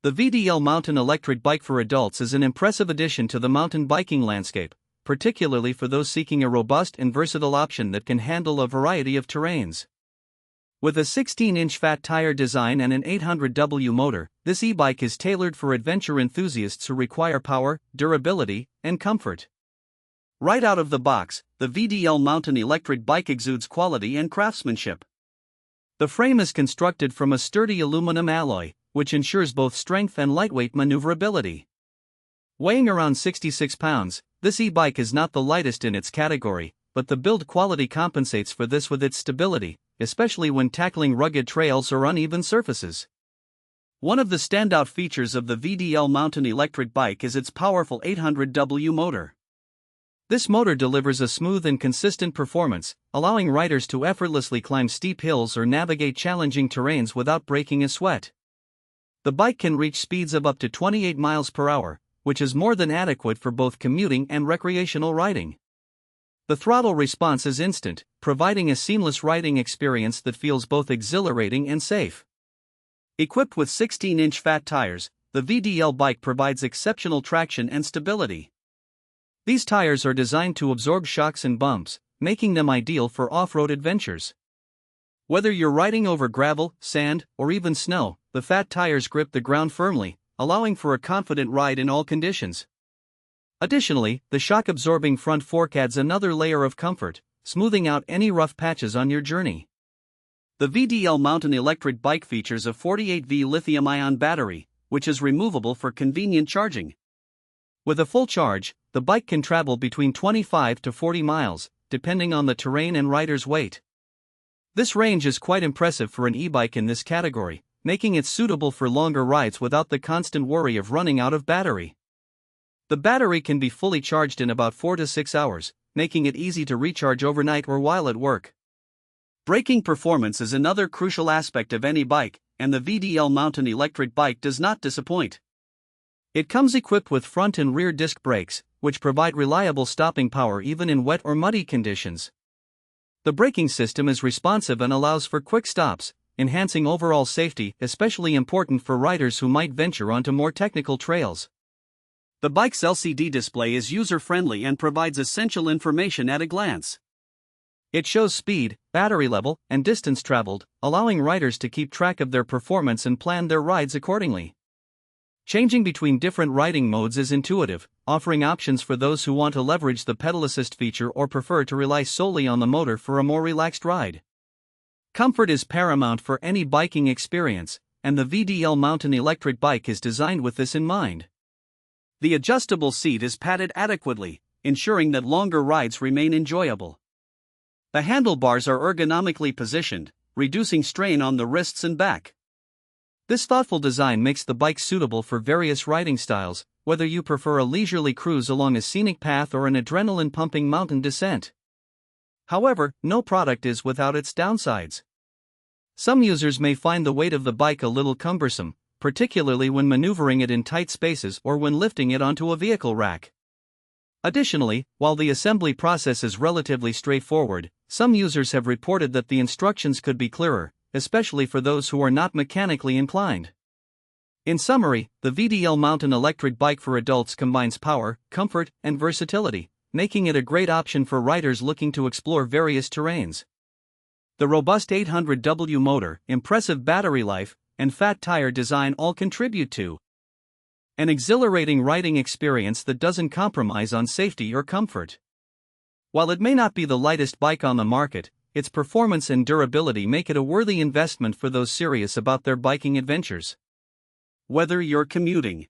The VDL Mountain Electric Bike for adults is an impressive addition to the mountain biking landscape, particularly for those seeking a robust and versatile option that can handle a variety of terrains. With a 16-inch fat tire design and an 800W motor, this e-bike is tailored for adventure enthusiasts who require power, durability, and comfort. Right out of the box, the VDL Mountain Electric Bike exudes quality and craftsmanship. The frame is constructed from a sturdy aluminum alloy, which ensures both strength and lightweight maneuverability. Weighing around 66 pounds, this e-bike is not the lightest in its category, but the build quality compensates for this with its stability, especially when tackling rugged trails or uneven surfaces. One of the standout features of the VDL Mountain Electric Bike is its powerful 800W motor. This motor delivers a smooth and consistent performance, allowing riders to effortlessly climb steep hills or navigate challenging terrains without breaking a sweat. The bike can reach speeds of up to 28 miles per hour, which is more than adequate for both commuting and recreational riding. The throttle response is instant, providing a seamless riding experience that feels both exhilarating and safe. Equipped with 16-inch fat tires, the VDL bike provides exceptional traction and stability. These tires are designed to absorb shocks and bumps, making them ideal for off-road adventures. Whether you're riding over gravel, sand, or even snow, the fat tires grip the ground firmly, allowing for a confident ride in all conditions. Additionally, the shock-absorbing front fork adds another layer of comfort, smoothing out any rough patches on your journey. The VDL Mountain Electric Bike features a 48V lithium-ion battery, which is removable for convenient charging. With a full charge, the bike can travel between 25 to 40 miles, depending on the terrain and rider's weight. This range is quite impressive for an e-bike in this category, making it suitable for longer rides without the constant worry of running out of battery. The battery can be fully charged in about 4 to 6 hours, making it easy to recharge overnight or while at work. Braking performance is another crucial aspect of any bike, and the VDL Mountain Electric Bike does not disappoint. It comes equipped with front and rear disc brakes, which provide reliable stopping power even in wet or muddy conditions. The braking system is responsive and allows for quick stops, enhancing overall safety, especially important for riders who might venture onto more technical trails. The bike's LCD display is user-friendly and provides essential information at a glance. It shows speed, battery level, and distance traveled, allowing riders to keep track of their performance and plan their rides accordingly. Changing between different riding modes is intuitive, offering options for those who want to leverage the pedal assist feature or prefer to rely solely on the motor for a more relaxed ride. Comfort is paramount for any biking experience, and the VDL Mountain Electric Bike is designed with this in mind. The adjustable seat is padded adequately, ensuring that longer rides remain enjoyable. The handlebars are ergonomically positioned, reducing strain on the wrists and back. This thoughtful design makes the bike suitable for various riding styles, whether you prefer a leisurely cruise along a scenic path or an adrenaline-pumping mountain descent. However, no product is without its downsides. Some users may find the weight of the bike a little cumbersome, particularly when maneuvering it in tight spaces or when lifting it onto a vehicle rack. Additionally, while the assembly process is relatively straightforward, some users have reported that the instructions could be clearer, especially for those who are not mechanically inclined. In summary, the VDL Mountain Electric Bike for adults combines power, comfort, and versatility, making it a great option for riders looking to explore various terrains. The robust 800W motor, impressive battery life, and fat tire design all contribute to an exhilarating riding experience that doesn't compromise on safety or comfort. While it may not be the lightest bike on the market, its performance and durability make it a worthy investment for those serious about their biking adventures. Whether you're commuting,